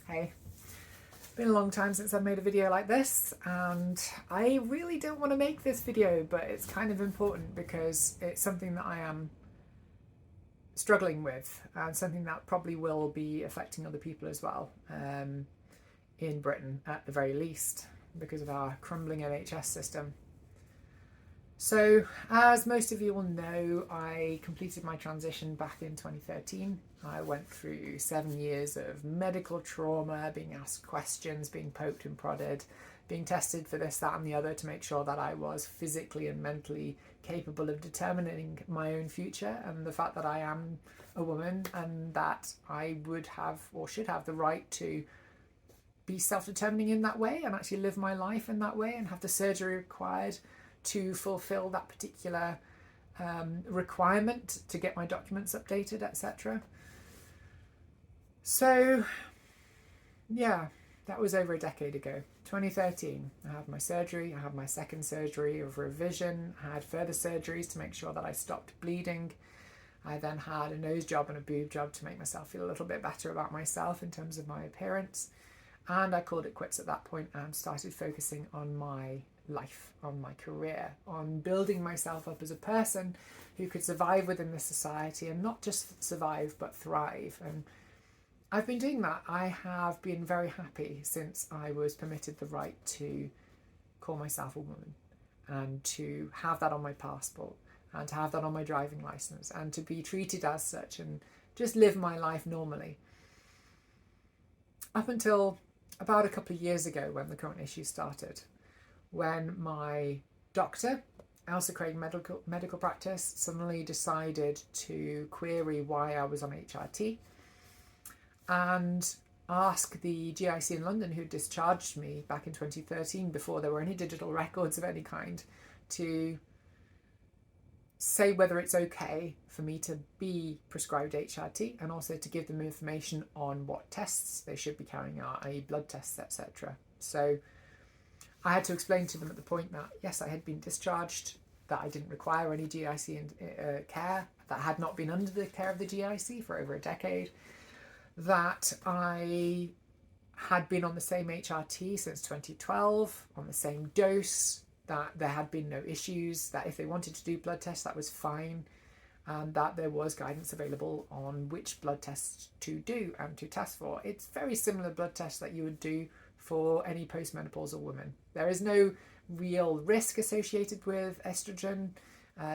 Hey, been a long time since I've made a video like this, and I really don't want to make this video, but it's kind of important because it's something that I am struggling with and something that probably will be affecting other people as well, in Britain at the very least, because of our crumbling NHS system. So, as most of you will know, I completed my transition back in 2013. I went through 7 years of medical trauma, being asked questions, being poked and prodded, being tested for this, that and the other to make sure that I was physically and mentally capable of determining my own future, and the fact that I am a woman and that I would have or should have the right to be self-determining in that way and actually live my life in that way and have the surgery required to fulfill that particular requirement to get my documents updated, etc. So, yeah, that was over a decade ago. 2013, I had my surgery, I had my second surgery of revision, I had further surgeries to make sure that I stopped bleeding. I then had a nose job and a boob job to make myself feel a little bit better about myself in terms of my appearance. And I called it quits at that point and started focusing on my life, on my career, on building myself up as a person who could survive within this society, and not just survive but thrive. And I've been doing that. I have been very happy since I was permitted the right to call myself a woman and to have that on my passport and to have that on my driving license and to be treated as such and just live my life normally. Up until about a couple of years ago, when the current issue started, when my doctor, Elsa Craig Medical Practice, suddenly decided to query why I was on HRT and ask the GIC in London, who discharged me back in 2013 before there were any digital records of any kind, to say whether it's okay for me to be prescribed HRT and also to give them information on what tests they should be carrying out, i.e. blood tests, etc. So I had to explain to them at the point that, yes, I had been discharged, that I didn't require any GIC care, that I had not been under the care of the GIC for over a decade, that I had been on the same HRT since 2012, on the same dose, that there had been no issues, that if they wanted to do blood tests, that was fine, and that there was guidance available on which blood tests to do and to test for. It's very similar blood tests that you would do for any postmenopausal woman. There is no real risk associated with estrogen.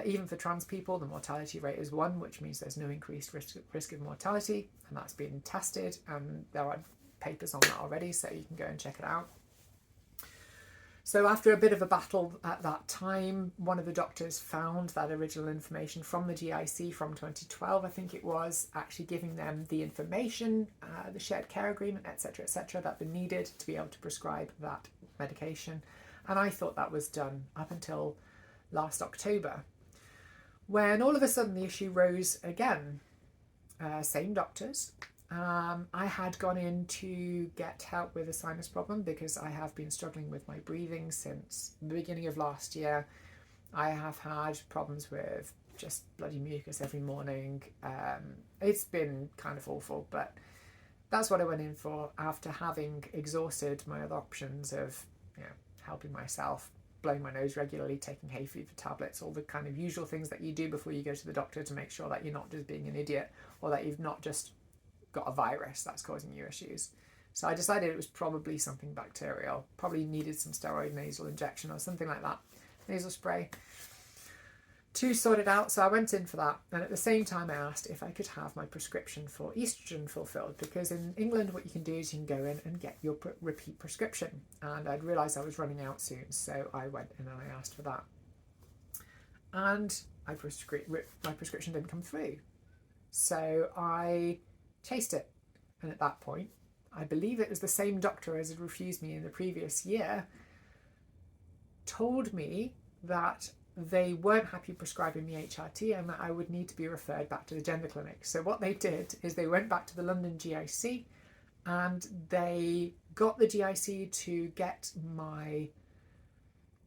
Even for trans people, the mortality rate is 1, which means there's no increased risk of mortality, and that's been tested, and there are papers on that already, so you can go and check it out. So after a bit of a battle at that time, one of the doctors found that original information from the GIC from 2012, I think it was, actually giving them the information, the shared care agreement, etc., that they needed to be able to prescribe that medication. And I thought that was done up until last October, when all of a sudden the issue rose again. Same doctors. I had gone in to get help with a sinus problem because I have been struggling with my breathing since the beginning of last year. I have had problems with just bloody mucus every morning. It's been kind of awful, but that's what I went in for after having exhausted my other options of, helping myself, blowing my nose regularly, taking hay fever tablets, all the kind of usual things that you do before you go to the doctor to make sure that you're not just being an idiot or that you've not just got a virus that's causing you issues. So I decided it was probably something bacterial, probably needed some steroid nasal injection or something like that, nasal spray, to sort it out. So I went in for that, and at the same time I asked if I could have my prescription for estrogen fulfilled, because in England what you can do is you can go in and get your repeat prescription, and I'd realised I was running out soon, so I went in and I asked for that, and my prescription didn't come through. So I chased it, and at that point, I believe it was the same doctor as had refused me in the previous year, told me that they weren't happy prescribing me HRT and that I would need to be referred back to the gender clinic. So what they did is they went back to the London GIC and they got the GIC to get my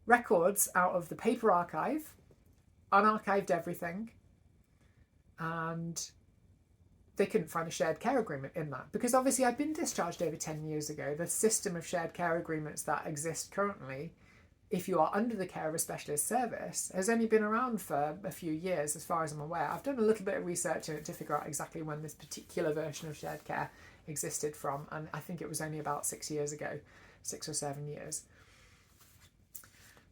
records out of the paper archive, unarchived everything, and they couldn't find a shared care agreement in that, because obviously I'd been discharged over 10 years ago. The system of shared care agreements that exist currently, if you are under the care of a specialist service, has only been around for a few years as far as I'm aware. I've done a little bit of research in it to figure out exactly when this particular version of shared care existed from, and I think it was only about 6 years ago, 6 or 7 years.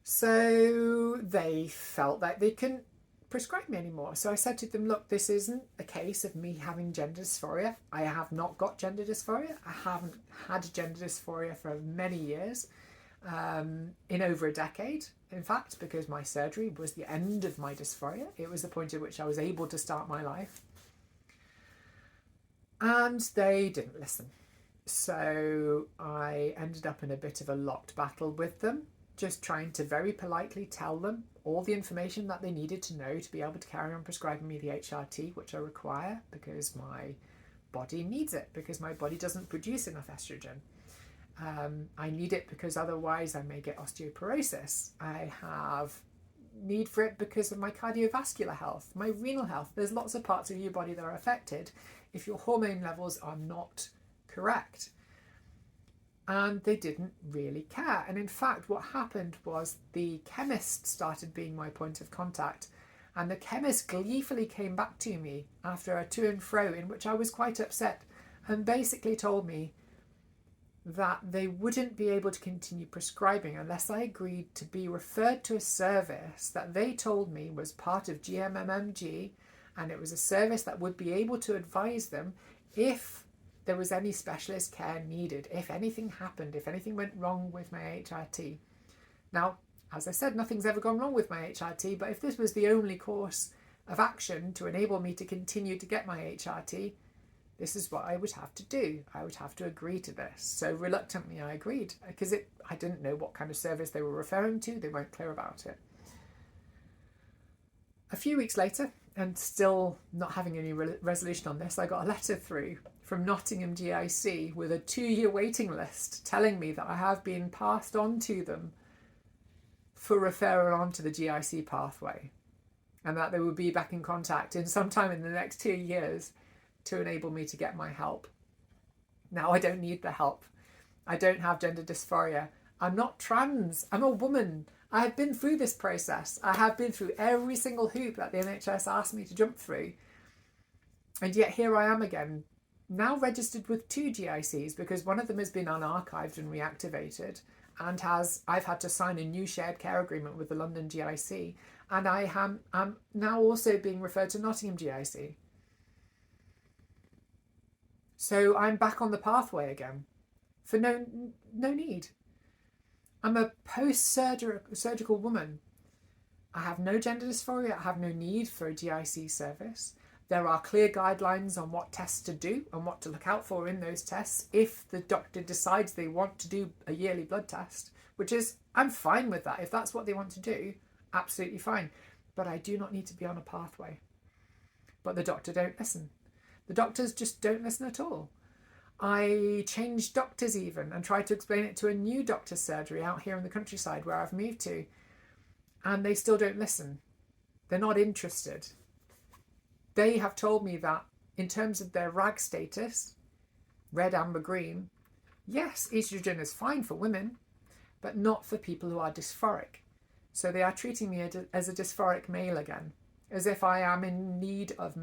So they felt that they couldn't prescribe me anymore. So I said to them, look, this isn't a case of me having gender dysphoria. I have not got gender dysphoria. I haven't had gender dysphoria for many years, in over a decade, in fact, because my surgery was the end of my dysphoria. It was the point at which I was able to start my life. And they didn't listen. So I ended up in a bit of a locked battle with them, just trying to very politely tell them all the information that they needed to know to be able to carry on prescribing me the HRT, which I require because my body needs it, because my body doesn't produce enough estrogen. I need it because otherwise I may get osteoporosis. I have need for it because of my cardiovascular health, my renal health. There's lots of parts of your body that are affected if your hormone levels are not correct. And they didn't really care. And in fact, what happened was the chemist started being my point of contact. And the chemist gleefully came back to me after a to and fro in which I was quite upset, and basically told me that they wouldn't be able to continue prescribing unless I agreed to be referred to a service that they told me was part of GMMMG, and it was a service that would be able to advise them if there was any specialist care needed, if anything happened, if anything went wrong with my HRT. Now, as I said, nothing's ever gone wrong with my HRT, but if this was the only course of action to enable me to continue to get my HRT, this is what I would have to do. I would have to agree to this. So reluctantly I agreed, because I didn't know what kind of service they were referring to. They weren't clear about it. A few weeks later, and still not having any resolution on this, I got a letter through from Nottingham GIC with a 2-year waiting list telling me that I have been passed on to them for referral onto the GIC pathway, and that they will be back in contact in sometime in the next 2 years to enable me to get my help. Now, I don't need the help. I don't have gender dysphoria. I'm not trans. I'm a woman. I have been through this process. I have been through every single hoop that the NHS asked me to jump through. And yet here I am again, now registered with 2 GICs, because one of them has been unarchived and reactivated, and I've had to sign a new shared care agreement with the London GIC, and I'm now also being referred to Nottingham GIC. So I'm back on the pathway again for no need. I'm a post-surgical woman. I have no gender dysphoria. I have no need for a GIC service. There are clear guidelines on what tests to do and what to look out for in those tests if the doctor decides they want to do a yearly blood test, which is, I'm fine with that. If that's what they want to do, absolutely fine. But I do not need to be on a pathway. But the doctor don't listen. The doctors just don't listen at all. I changed doctors even and tried to explain it to a new doctor's surgery out here in the countryside where I've moved to, and they still don't listen. They're not interested. They have told me that in terms of their RAG status, red, amber, green, yes, estrogen is fine for women, but not for people who are dysphoric. So they are treating me as a dysphoric male again, as if I am in need of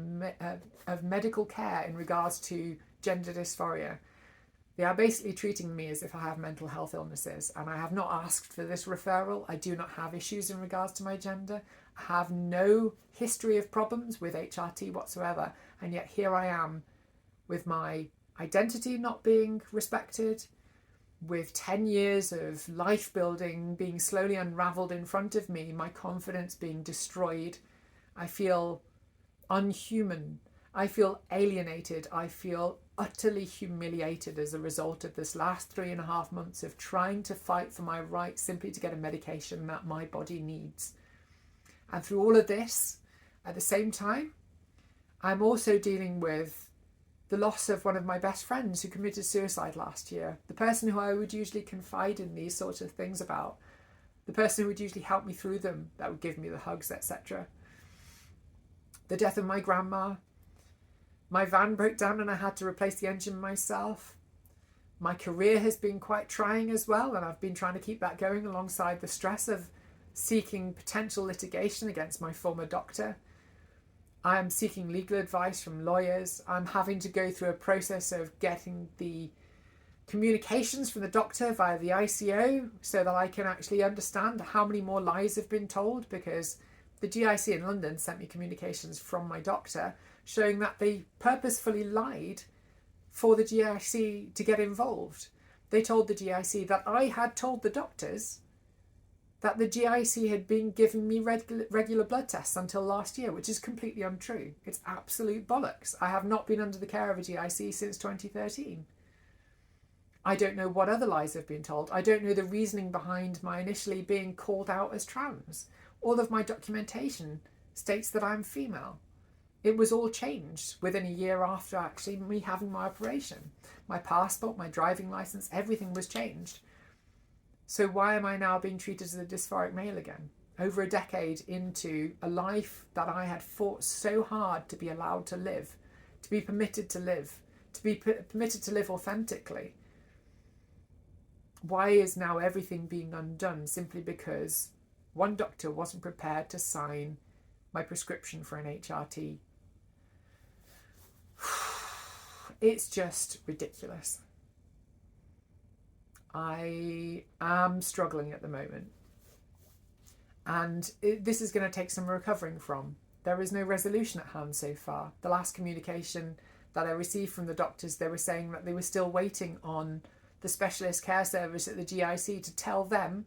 medical care in regards to gender dysphoria. They are basically treating me as if I have mental health illnesses, and I have not asked for this referral. I do not have issues in regards to my gender. I have no history of problems with HRT whatsoever, and yet here I am with my identity not being respected, with 10 years of life building being slowly unravelled in front of me, my confidence being destroyed. I feel unhuman. I feel alienated. I feel utterly humiliated as a result of this last 3.5 months of trying to fight for my right simply to get a medication that my body needs. And through all of this, at the same time, I'm also dealing with the loss of one of my best friends who committed suicide last year, the person who I would usually confide in these sorts of things about, the person who would usually help me through them, that would give me the hugs, etc. The death of my grandma, My van broke down and I had to replace the engine myself. My career has been quite trying as well, and I've been trying to keep that going alongside the stress of seeking potential litigation against my former doctor. I am seeking legal advice from lawyers. I'm having to go through a process of getting the communications from the doctor via the ICO so that I can actually understand how many more lies have been told, because the GIC in London sent me communications from my doctor showing that they purposefully lied for the GIC to get involved. They told the GIC that I had told the doctors that the GIC had been giving me regular blood tests until last year, which is completely untrue. It's absolute bollocks. I have not been under the care of a GIC since 2013. I don't know what other lies have been told. I don't know the reasoning behind my initially being called out as trans. All of my documentation states that I'm female. It was all changed within a year after actually me having my operation. My passport, my driving license, everything was changed. So why am I now being treated as a dysphoric male again? Over a decade into a life that I had fought so hard to be allowed to live, to be permitted to live, to be permitted to live authentically. Why is now everything being undone simply because one doctor wasn't prepared to sign my prescription for an HRT? It's just ridiculous. I am struggling at the moment, and this is going to take some recovering from. There is no resolution at hand so far. The last communication that I received from the doctors, they were saying that they were still waiting on the specialist care service at the GIC to tell them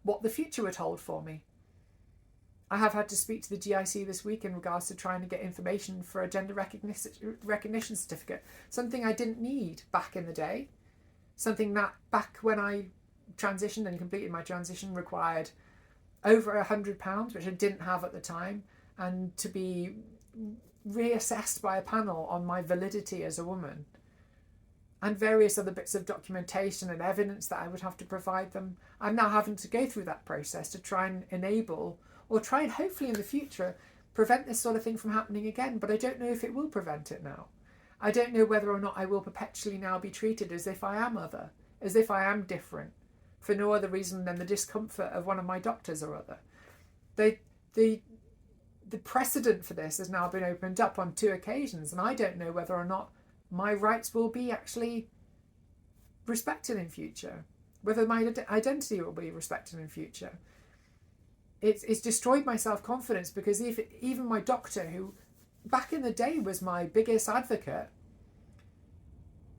what the future would hold for me. I have had to speak to the GIC this week in regards to trying to get information for a gender recognition certificate, something I didn't need back in the day, something that back when I transitioned and completed my transition required over £100, which I didn't have at the time, and to be reassessed by a panel on my validity as a woman, and various other bits of documentation and evidence that I would have to provide them. I'm now having to go through that process to try and enable, or try and hopefully in the future prevent this sort of thing from happening again, but I don't know if it will prevent it now. I don't know whether or not I will perpetually now be treated as if I am other, as if I am different, for no other reason than the discomfort of one of my doctors or other. The precedent for this has now been opened up on 2 occasions, and I don't know whether or not my rights will be actually respected in future, whether my identity will be respected in future. It's destroyed my self-confidence, because even my doctor, who back in the day was my biggest advocate,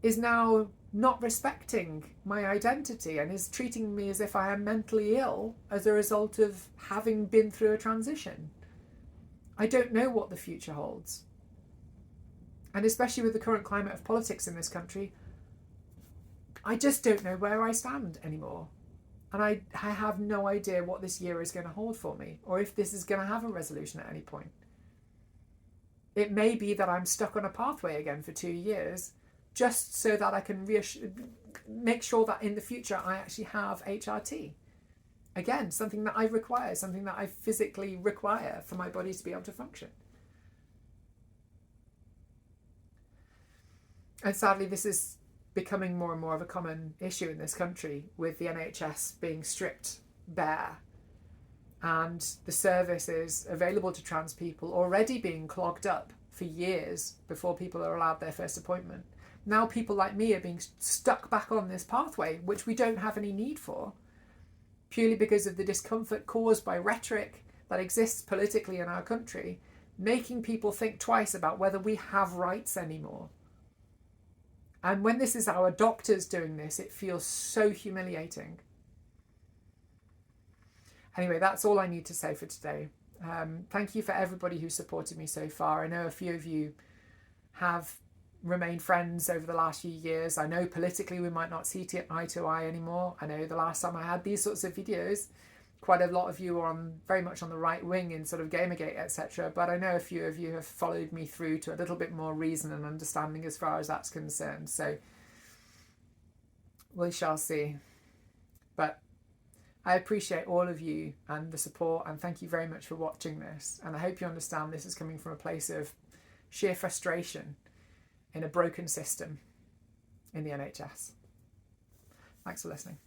is now not respecting my identity and is treating me as if I am mentally ill as a result of having been through a transition. I don't know what the future holds. And especially with the current climate of politics in this country, I just don't know where I stand anymore. And I have no idea what this year is going to hold for me, or if this is going to have a resolution at any point. It may be that I'm stuck on a pathway again for 2 years, just so that I can make sure that in the future I actually have HRT. Again, something that I require, something that I physically require for my body to be able to function. And sadly, this is becoming more and more of a common issue in this country, with the NHS being stripped bare and the services available to trans people already being clogged up for years before people are allowed their first appointment. Now people like me are being stuck back on this pathway, which we don't have any need for, purely because of the discomfort caused by rhetoric that exists politically in our country, making people think twice about whether we have rights anymore. And when this is our doctors doing this, it feels so humiliating. Anyway, that's all I need to say for today. Thank you for everybody who supported me so far. I know a few of you have remained friends over the last few years. I know politically we might not see eye to eye anymore. I know the last time I had these sorts of videos, quite a lot of you are very much on the right wing in sort of Gamergate, etc. But I know a few of you have followed me through to a little bit more reason and understanding as far as that's concerned. So we shall see. But I appreciate all of you and the support, and thank you very much for watching this. And I hope you understand this is coming from a place of sheer frustration. in a broken system in the NHS. Thanks for listening.